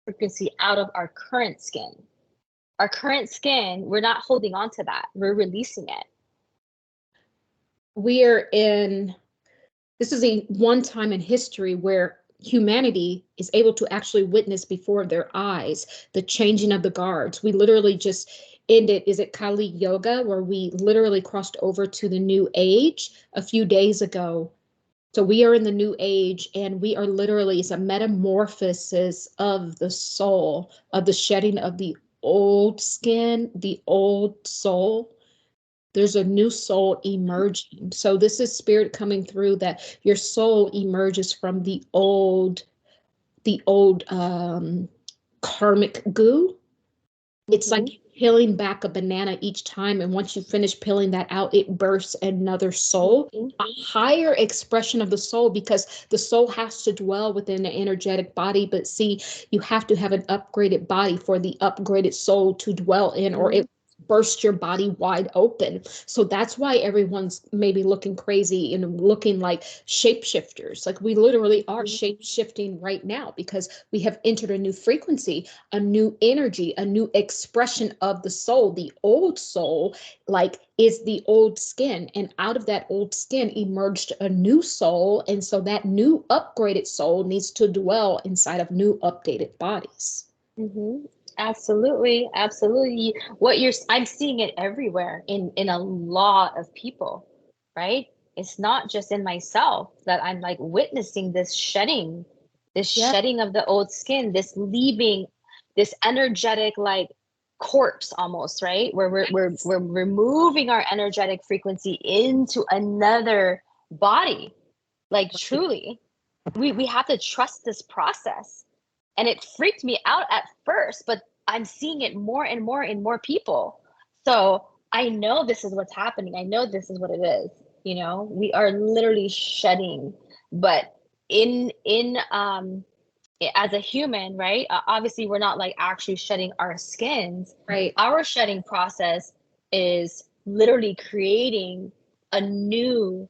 frequency out of our current skin. Our current skin, we're not holding on to that. We're releasing it. This is a one time in history where humanity is able to actually witness before their eyes the changing of the guards. We literally just ended, is it Kali Yoga, where we literally crossed over to the new age a few days ago. So we are in the new age, and we are literally, it's a metamorphosis of the soul, of the shedding of the old skin, the old soul. There's a new soul emerging. So this is spirit coming through, that your soul emerges from the old karmic goo. It's like peeling back a banana each time, and once you finish peeling that out, it bursts another soul, a higher expression of the soul, because the soul has to dwell within an energetic body. But see, you have to have an upgraded body for the upgraded soul to dwell in, or it burst your body wide open. So that's why everyone's maybe looking crazy and looking like shapeshifters. Like, we literally are shape-shifting right now, because we have entered a new frequency, a new energy, a new expression of the soul. The old soul, like, is the old skin, and out of that old skin emerged a new soul. And so that new upgraded soul needs to dwell inside of new updated bodies. Absolutely, absolutely. I'm seeing it everywhere in a lot of people, right? It's not just in myself that I'm like witnessing this shedding of the old skin, this leaving, this energetic like corpse almost, right? Where we're removing our energetic frequency into another body. Like, truly, we have to trust this process. And it freaked me out at first, but I'm seeing it more and more in more people. So I know this is what's happening. I know this is what it is. You know, we are literally shedding, but as a human, right? Obviously, we're not like actually shedding our skins. Right. Our shedding process is literally creating a new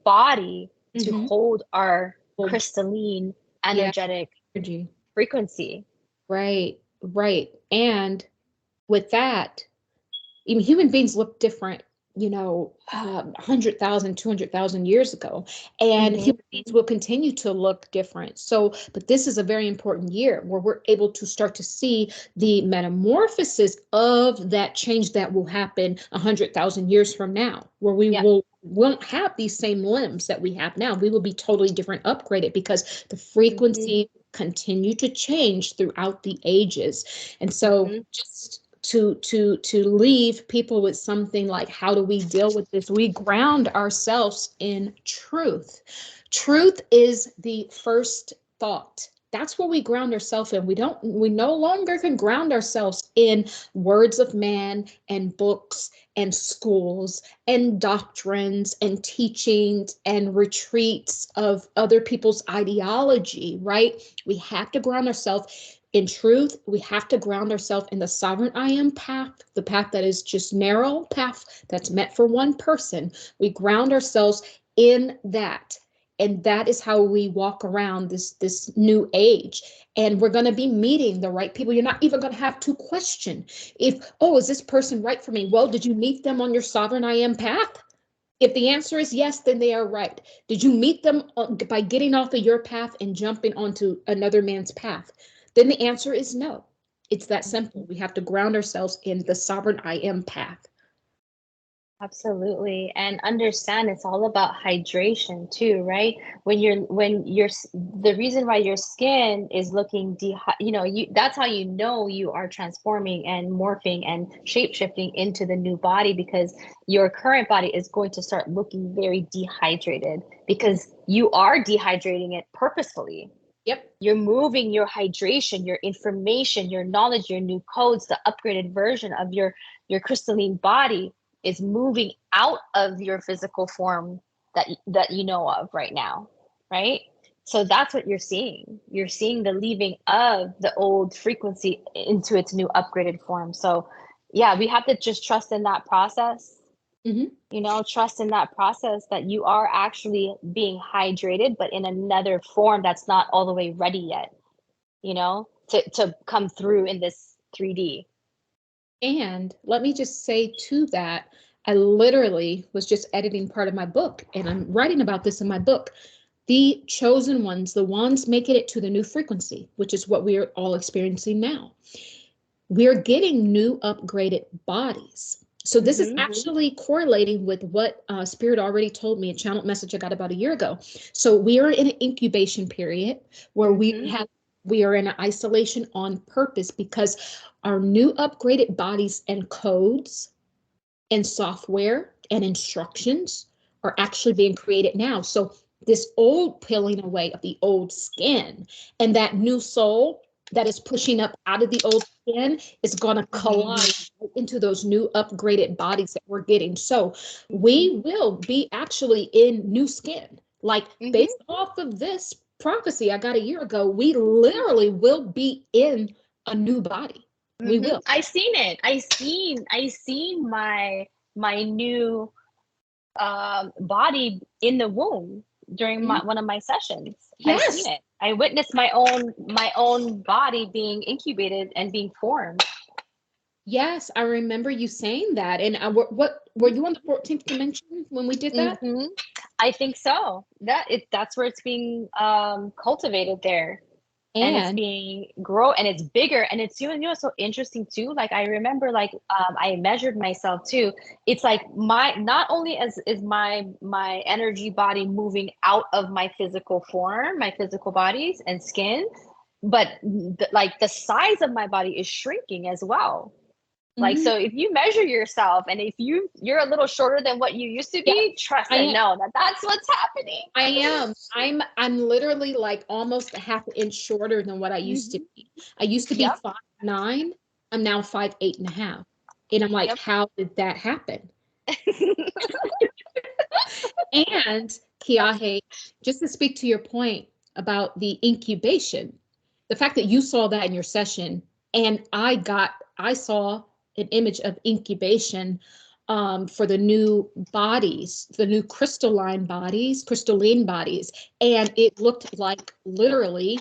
body to hold our crystalline energetic energy frequency. Right. And with that, even human beings look different, 100,000, 200,000 years ago, and human beings will continue to look different. So, but this is a very important year where we're able to start to see the metamorphosis of that change that will happen 100,000 years from now, where we won't have these same limbs that we have now. We will be totally different, upgraded, because the frequency continue to change throughout the ages. And so just to leave people with something like, how do we deal with this? We ground ourselves in truth. Truth is the first thought. That's where we ground ourselves in. We no longer can ground ourselves in words of man and books and schools and doctrines and teachings and retreats of other people's ideology, right? We have to ground ourselves in truth. We have to ground ourselves in the sovereign I am path, the path that is just narrow path that's meant for one person. We ground ourselves in that. And that is how we walk around this new age. And we're going to be meeting the right people. You're not even going to have to question if, oh, is this person right for me? Well, did you meet them on your sovereign I am path? If the answer is yes, then they are right. Did you meet them by getting off of your path and jumping onto another man's path? Then the answer is no. It's that simple. We have to ground ourselves in the sovereign I am path. Absolutely. And understand it's all about hydration too, right? The reason why your skin is looking that's how you know you are transforming and morphing and shape-shifting into the new body, because your current body is going to start looking very dehydrated, because you are dehydrating it purposefully. Yep. You're moving your hydration, your information, your knowledge, your new codes, the upgraded version of your crystalline body is moving out of your physical form that you know of right now, right? So that's what you're seeing. You're seeing the leaving of the old frequency into its new upgraded form. So yeah, we have to just trust in that process. Trust in that process that you are actually being hydrated, but in another form that's not all the way ready yet. to come through in this 3D. And let me just say to that, I literally was just editing part of my book, and I'm writing about this in my book. The chosen ones, the ones making it to the new frequency, which is what we are all experiencing now. We're getting new upgraded bodies. So this is actually correlating with what Spirit already told me, a channeled message I got about a year ago. So we are in an incubation period where we are in an isolation on purpose, because our new upgraded bodies and codes and software and instructions are actually being created now. So this old peeling away of the old skin and that new soul that is pushing up out of the old skin is going to collide into those new upgraded bodies that we're getting. So we will be actually in new skin, like based off of this prophecy I got a year ago. We literally will be in a new body. We will. I seen it. I seen my new body in the womb during one of my sessions. Yes. I seen it. I witnessed my own body being incubated and being formed. Yes, I remember you saying that. And what were you on the 14th dimension when we did that? I think so. That's where it's being cultivated there. And it's being and it's bigger, and it's so interesting too. Like I remember, like I measured myself too. It's like not only is my energy body moving out of my physical form, my physical bodies and skin, but like the size of my body is shrinking as well. Like, so if you measure yourself and if you're a little shorter than what you used to be, trust and know that that's what's happening. I am. I'm literally like almost a half inch shorter than what I used to be. I used to be 5'9". I'm now 5'8.5". And I'm like, how did that happen? And Keahe, just to speak to your point about the incubation, the fact that you saw that in your session, and I saw an image of incubation for the new bodies, the new crystalline bodies, and it looked like literally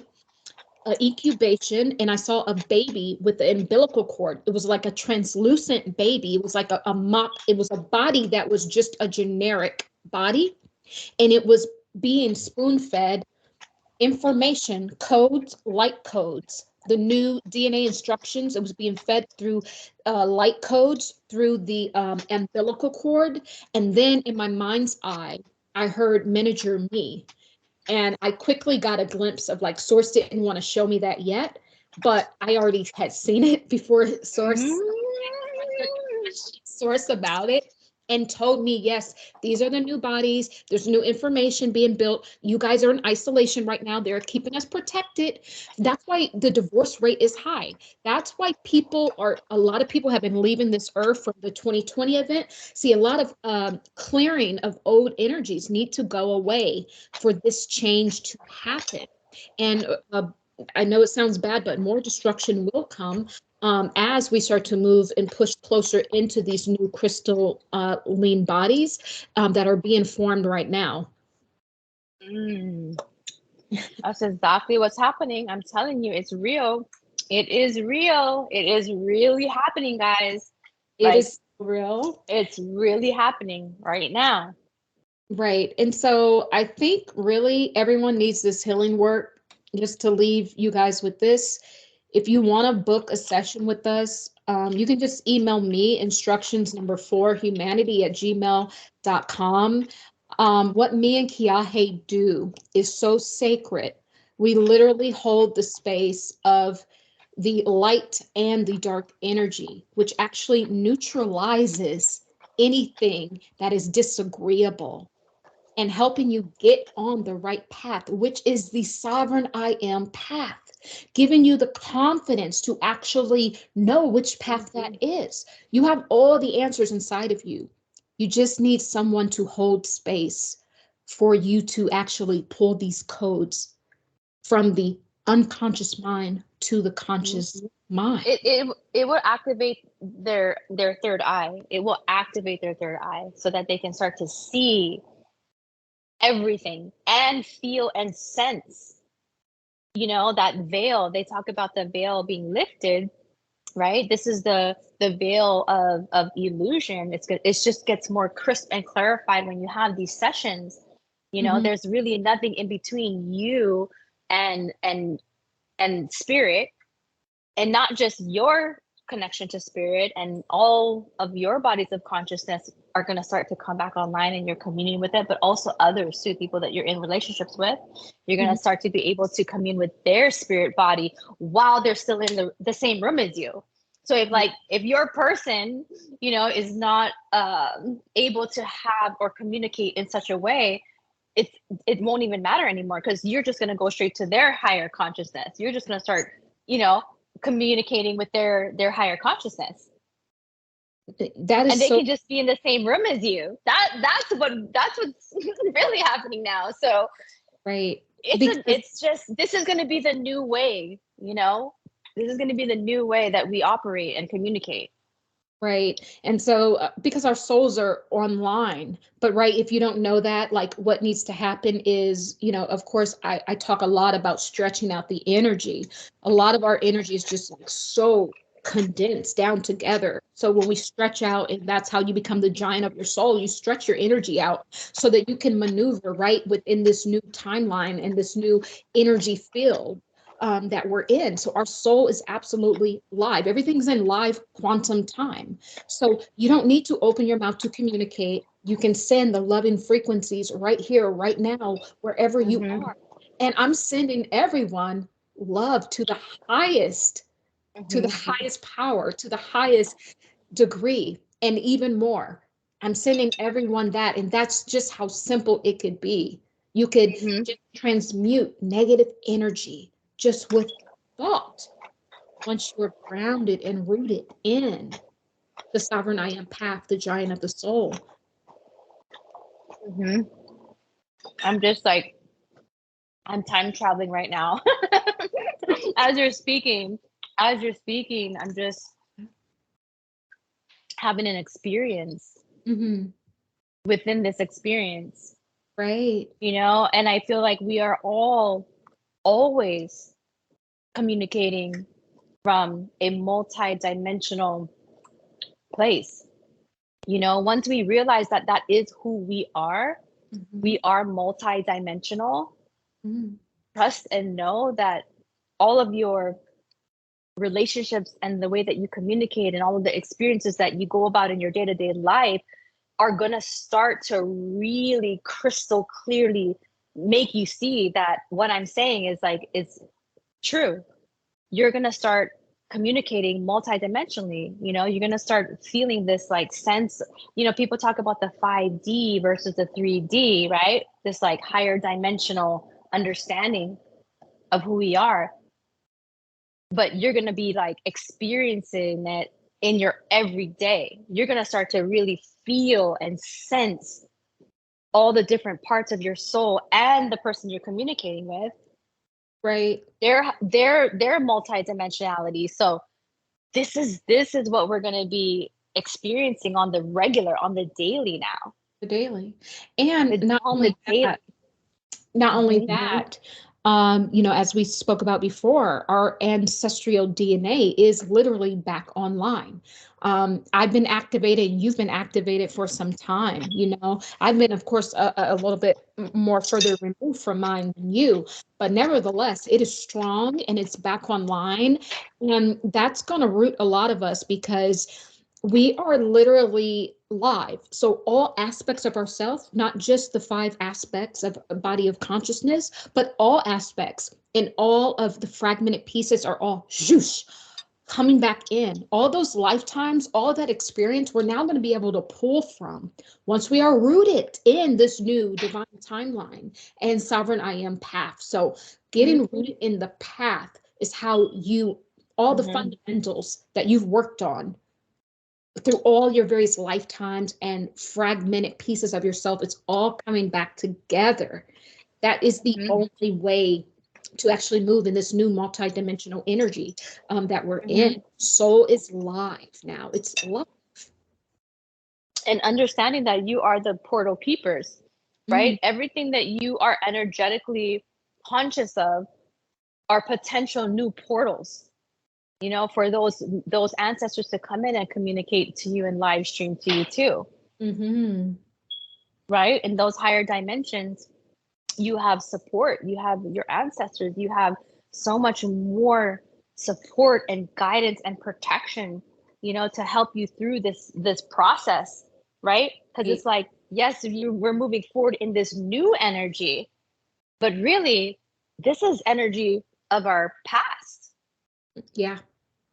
an incubation, and I saw a baby with the umbilical cord. It was like a translucent baby. It was like a mop. It was a body that was just a generic body, and it was being spoon-fed information, codes, light codes, the new DNA instructions. It was being fed through light codes through the umbilical cord. And then in my mind's eye, I heard miniature me. And I quickly got a glimpse of, like, Source didn't want to show me that yet, but I already had seen it before Source about it, and told me, yes, these are the new bodies. There's new information being built. You guys are in isolation right now. They're keeping us protected. That's why the divorce rate is high. That's why a lot of people have been leaving this earth from the 2020 event. See, a lot of clearing of old energies need to go away for this change to happen. And I know it sounds bad, but more destruction will come as we start to move and push closer into these new crystalline bodies that are being formed right now. That's exactly what's happening. I'm telling you, it's real. It is real. It is really happening, guys. It is real. It's really happening right now. Right. And so I think really everyone needs this healing work. Just to leave you guys with this, if you want to book a session with us, you can just email me, instructions4humanity@gmail.com. What me and Keahe do is so sacred. We literally hold the space of the light and the dark energy, which actually neutralizes anything that is disagreeable, and helping you get on the right path, which is the sovereign I am path, giving you the confidence to actually know which path that is. You have all the answers inside of you. You just need someone to hold space for you to actually pull these codes from the unconscious mind to the conscious mind. It will activate their third eye. It will activate their third eye so that they can start to see everything and feel and sense you know, that veil, they talk about the veil being lifted, right? This is the veil of illusion. It just gets more crisp and clarified when you have these sessions. You know, Mhm. there's really nothing in between you and spirit, and not just your connection to spirit, and all of your bodies of consciousness are going to start to come back online and you're communing with it, but also others too, people that you're in relationships with. You're going to Mhm. start to be able to commune with their spirit body while they're still in the same room as you. So if your person, you know, is not able to have or communicate in such a way, it it won't even matter anymore, because you're just going to go straight to their higher consciousness. You're just going to start, you know, communicating with their higher consciousness, That and is they so can just be in the same room as you. That's what's really happening now. So right. Because it's just, this is going to be the new way, you know. This is going to be the new way that we operate and communicate. right. And so, because our souls are online, but right, if you don't know that, like what needs to happen is, of course, I talk a lot about stretching out the energy. A lot of our energy is just like so condensed down together. So when we stretch out, and that's how you become the giant of your soul, you stretch your energy out so that you can maneuver right within this new timeline and this new energy field that we're in. So our soul is absolutely live. Everything's in live quantum time. So you don't need to open your mouth to communicate. You can send the loving frequencies right here, right now, wherever you Mm-hmm. are. And I'm sending everyone love highest, to the Mm-hmm. highest power, to the highest degree, and even more. I'm sending everyone that. And that's just how simple it could be. You could Mm-hmm. just transmute negative energy just with thought once you're grounded and rooted in the sovereign I am path, the giant of the soul. Mm-hmm. I'm just like, I'm time traveling right now. as you're speaking as you're speaking, I'm just having an experience Hmm. within this experience, Right. you know. And I feel like we are all always communicating from a multi-dimensional place, you know. Once we realize that that is who Hmm. we are multi-dimensional. Hmm. Trust and know that all of your relationships and the way that you communicate and all of the experiences that you go about in your day-to-day life are going to start to really crystal clearly make you see that what I'm saying is like, it's true. You're going to start communicating multidimensionally. You know, you're going to start feeling this like sense. You know, people talk about the 5D versus the 3D, right? This like higher dimensional understanding of who we are. But you're going to be like experiencing it in your everyday. You're going to start to really feel and sense all the different parts of your soul and the person you're communicating with, Right. their multidimensionality. So this is what we're going to be experiencing on the regular, on the daily now. The daily. And The on the daily. not only Mm-hmm. that, as we spoke about before, our ancestral DNA is literally back online. I've been activated, you've been activated for some time. I've been, of course, a little bit more further removed from mine than you, but nevertheless, it is strong and it's back online. And that's going to root a lot of us because we are literally live. So all aspects of ourself, not just the five aspects of a body of consciousness, but all aspects and all of the fragmented pieces are all zhoosh, coming back in. All those lifetimes, all that experience, we're now going to be able to pull from once we are rooted in this new divine timeline and sovereign I am path. So getting rooted in the path is how all the Mm-hmm. fundamentals that you've worked on through all your various lifetimes and fragmented pieces of yourself, it's all coming back together. That is the Mm-hmm. only way to actually move in this new multidimensional energy that we're in. Mm-hmm. Soul is live now. It's live. And understanding that you are the portal keepers, right? Mm, Everything that you are energetically conscious of are potential new portals, you know, for those ancestors to come in and communicate to you and live stream to you too. Mm-hmm. Right? In those higher dimensions, you have support, you have your ancestors, you have so much more support and guidance and protection, you know, to help you through this process, right? Because it's like, yes, we're moving forward in this new energy, but really this is energy of our past. Yeah.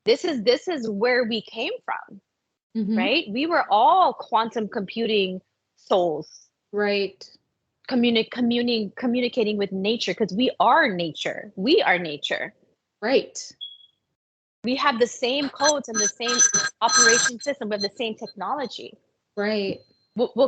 This is where we came from, Mm-hmm. right? We were all quantum computing souls, Right. communicating with nature, because we are nature. We are nature. Right. We have the same codes and the same operation system. We have the same technology. Right. We'll